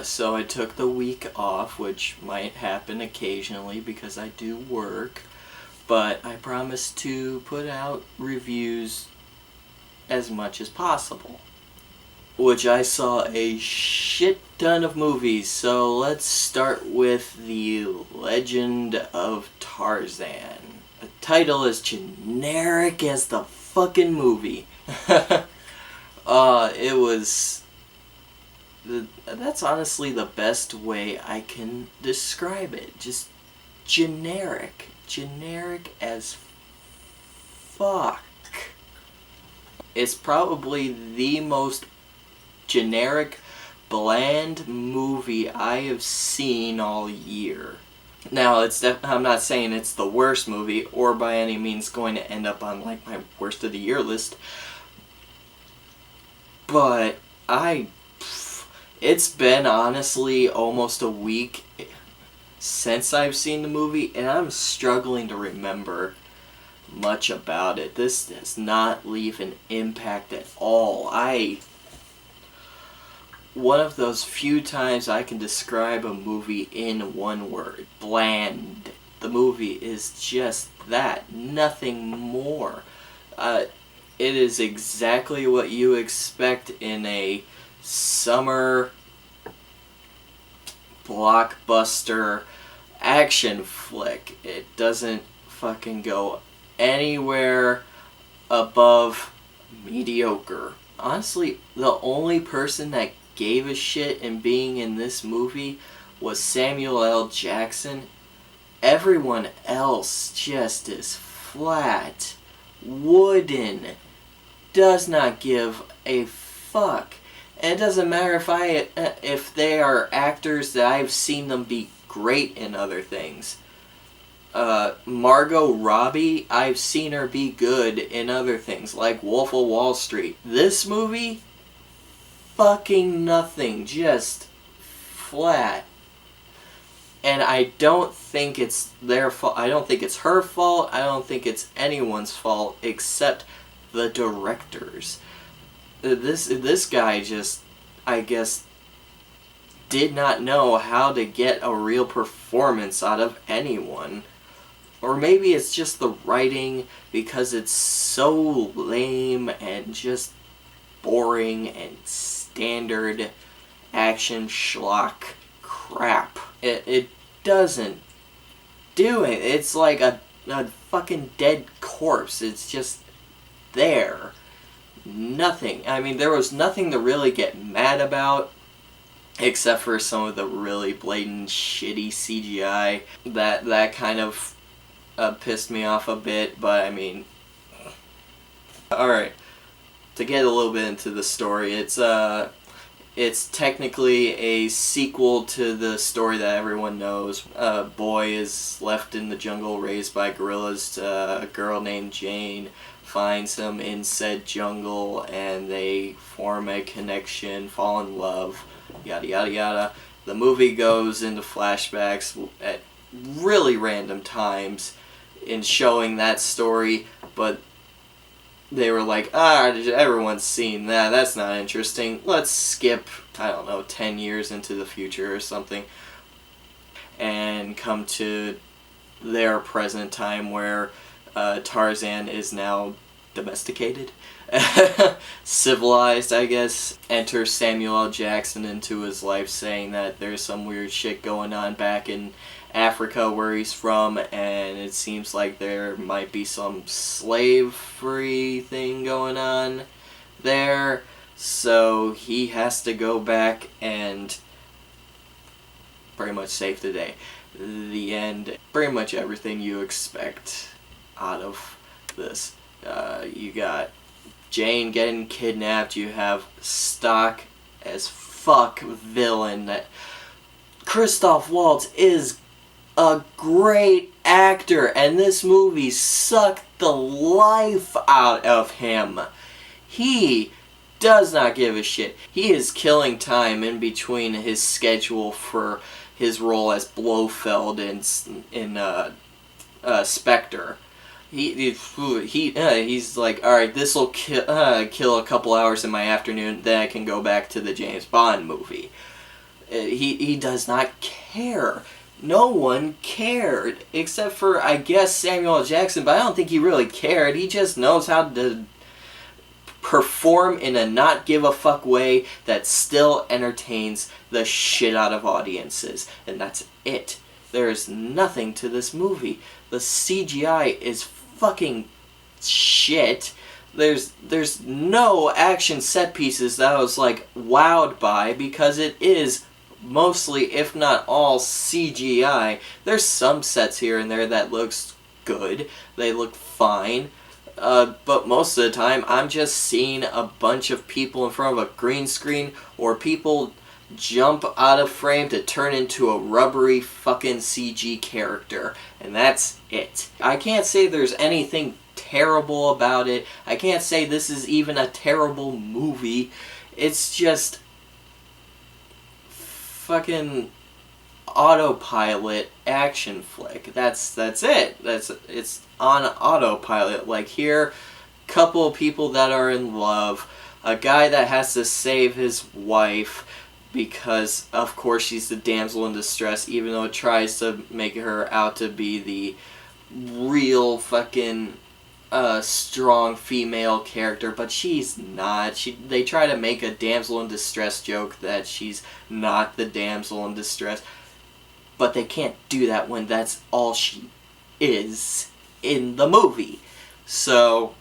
So I took the week off, which might happen occasionally because I do work, but I promise to put out reviews as much as possible. Which I saw a shit ton of movies, so let's start with The Legend of Tarzan. The title is generic as the fucking movie. It was... That's honestly the best way I can describe it. Just generic. Generic as fuck. It's probably the most generic, bland movie I have seen all year. Now, I'm not saying it's the worst movie, or by any means going to end up on like my worst of the year list, but it's been honestly almost a week since I've seen the movie, and I'm struggling to remember much about it. This does not leave an impact at all. One of those few times I can describe a movie in one word. Bland. The movie is just that. Nothing more. It is exactly what you expect in a summer blockbuster action flick. It doesn't fucking go anywhere above mediocre. Honestly, the only person that gave a shit in being in this movie was Samuel L. Jackson. Everyone else just is flat, wooden, does not give a fuck. And it doesn't matter if they are actors that I've seen them be great in other things. Margot Robbie, I've seen her be good in other things, like Wolf of Wall Street. This movie, fucking nothing, just flat. And I don't think it's their fault. I don't think it's her fault. I don't think it's anyone's fault except the directors. This guy just, I guess, did not know how to get a real performance out of anyone. Or maybe it's just the writing, because it's so lame and just boring and standard action schlock crap. It doesn't do it. It's like a fucking dead corpse. It's just there. Nothing. I mean, there was nothing to really get mad about, except for some of the really blatant shitty CGI. That kind of pissed me off a bit, but I mean... Alright, to get a little bit into the story, it's technically a sequel to the story that everyone knows. A boy is left in the jungle raised by gorillas. A girl named Jane finds him in said jungle, and they form a connection, fall in love, yada yada yada. The movie goes into flashbacks at really random times in showing that story, but they were like, everyone's seen that, that's not interesting, let's skip, 10 years into the future or something, and come to their present time where Tarzan is now domesticated, civilized, I guess. Enter Samuel L. Jackson into his life, saying that there's some weird shit going on back in Africa where he's from, and it seems like there might be some slavery thing going on there, so he has to go back and pretty much save the day. The end. Pretty much everything you expect out of this. You got Jane getting kidnapped, you have stock as fuck villain that Christoph Waltz is a great actor, and this movie sucked the life out of him. He does not give a shit. He is killing time in between his schedule for his role as Blofeld in Spectre. He's like, alright, this will kill a couple hours in my afternoon, then I can go back to the James Bond movie. He does not care. No one cared, except for, I guess, Samuel L. Jackson, but I don't think he really cared. He just knows how to perform in a not give a fuck way that still entertains the shit out of audiences. And that's it. There is nothing to this movie. The CGI is fucking shit. There's no action set pieces that I was like wowed by, because it is mostly, if not all, CGI. There's some sets here and there that looks good. They look fine. But most of the time, I'm just seeing a bunch of people in front of a green screen, or people jump out of frame to turn into a rubbery fucking CG character. And that's it. I can't say there's anything terrible about it. I can't say this is even a terrible movie. It's just fucking autopilot action flick. That's it. It's on autopilot. Like, here, couple of people that are in love, a guy that has to save his wife because of course she's the damsel in distress, even though it tries to make her out to be the real fucking strong female character, but she's not. They try to make a damsel in distress joke that she's not the damsel in distress, but they can't do that when that's all she is in the movie. So,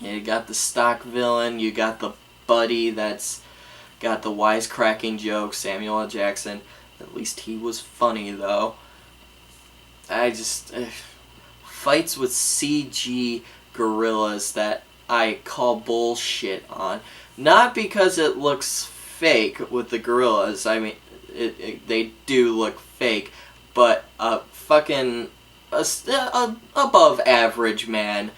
you got the stock villain, you got the buddy that's got the wisecracking jokes, Samuel L. Jackson. At least he was funny, though. I just... fights with CG gorillas that I call bullshit on. Not because it looks fake with the gorillas. I mean, they do look fake, but a fucking above average man.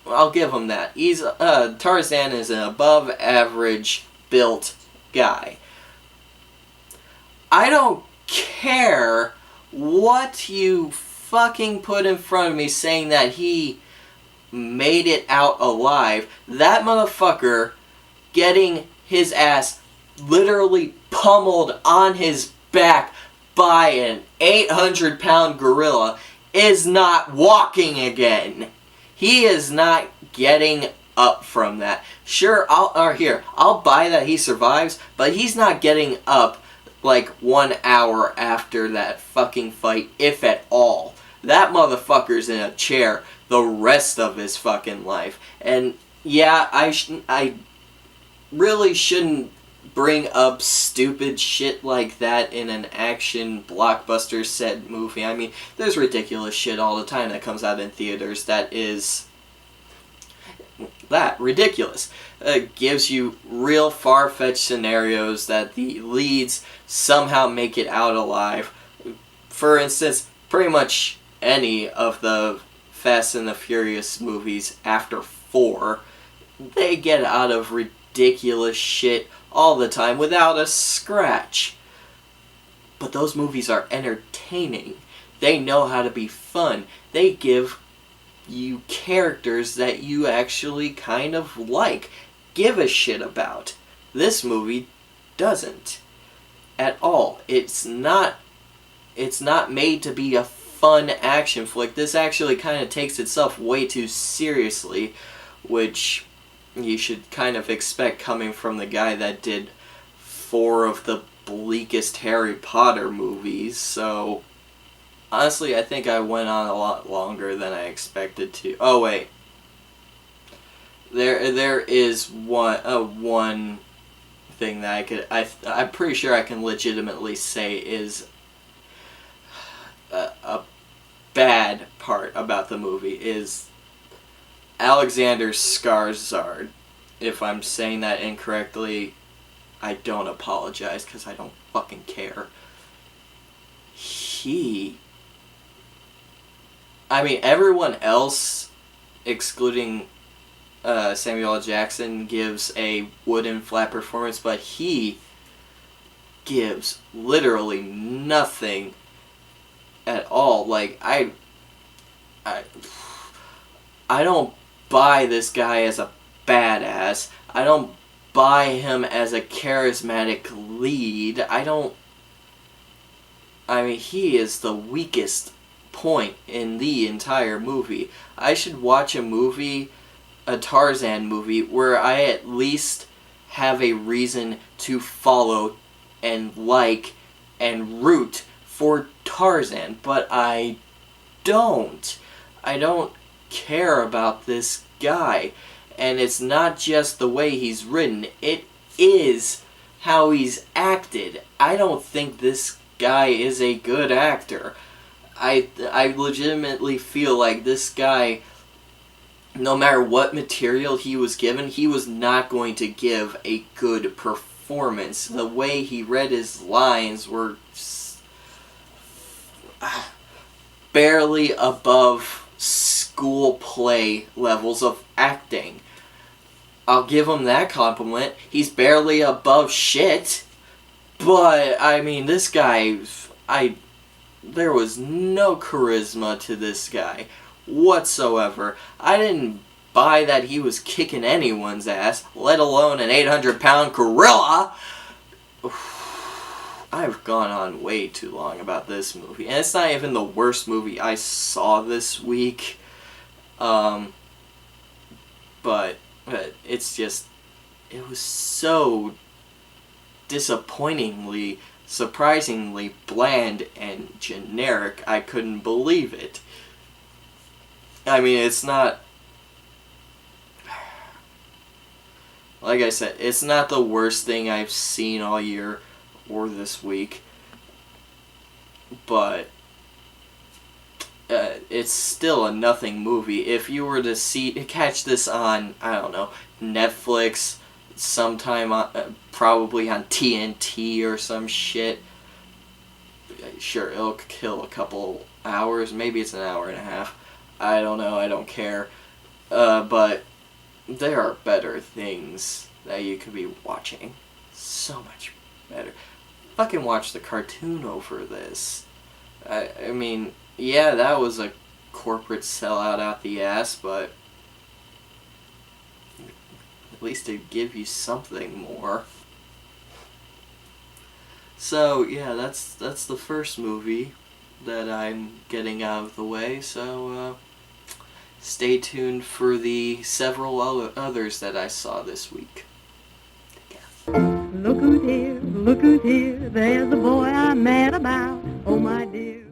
I'll give him that. He's Tarzan is an above average built guy. I don't care what you fucking put in front of me saying that he made it out alive. That motherfucker getting his ass literally pummeled on his back by an 800-pound gorilla is not walking again. He is not getting up from that. Sure, I'll buy that he survives, but he's not getting up like 1 hour after that fucking fight, if at all. That motherfucker's in a chair the rest of his fucking life. And yeah, I really shouldn't bring up stupid shit like that in an action blockbuster set movie. I mean, there's ridiculous shit all the time that comes out in theaters that is ridiculous. Gives you real far-fetched scenarios that the leads somehow make it out alive. For instance, pretty much any of the Fast and the Furious movies after 4, they get out of ridiculous shit all the time without a scratch. But those movies are entertaining. They know how to be fun. They give you characters that you actually kind of like, give a shit about. This movie doesn't at all. It's not made to be a fun action flick. This actually kind of takes itself way too seriously, which you should kind of expect coming from the guy that did 4 of the bleakest Harry Potter movies. So honestly, I think I went on a lot longer than I expected to. Oh wait, there is one thing that I'm pretty sure I can legitimately say is a bad part about the movie is Alexander Skarsgård. If I'm saying that incorrectly, I don't apologize, because I don't fucking care. Everyone else, excluding Samuel L. Jackson, gives a wooden flat performance, but he gives literally nothing at all. Like, I don't buy this guy as a badass. I don't buy him as a charismatic lead. I mean, he is the weakest point in the entire movie. I should watch a Tarzan movie, where I at least have a reason to follow and like and root for Tarzan, but I don't. I don't care about this guy. And it's not just the way he's written, it is how he's acted. I don't think this guy is a good actor. I legitimately feel like this guy, no matter what material he was given, he was not going to give a good performance. The way he read his lines were barely above school play levels of acting. I'll give him that compliment. He's barely above shit. But, I mean, this guy, there was no charisma to this guy whatsoever. I didn't buy that he was kicking anyone's ass, let alone an 800-pound gorilla. I've gone on way too long about this movie. And it's not even the worst movie I saw this week. But it's just, it was so disappointingly, surprisingly bland and generic, I couldn't believe it. I mean, it's not, like I said, it's not the worst thing I've seen all year or this week, but it's still a nothing movie. If you were to catch this on, I don't know, Netflix, sometime probably on TNT or some shit, sure, it'll kill a couple hours, maybe it's an hour and a half, I don't know, I don't care, but there are better things that you could be watching, so much better. Fucking watch the cartoon over this. I mean, yeah, that was a corporate sellout out the ass, but at least it'd give you something more. So, yeah, that's the first movie that I'm getting out of the way, so stay tuned for the several others that I saw this week. Take care. Look who's here, there's the boy I'm mad about, oh my dear.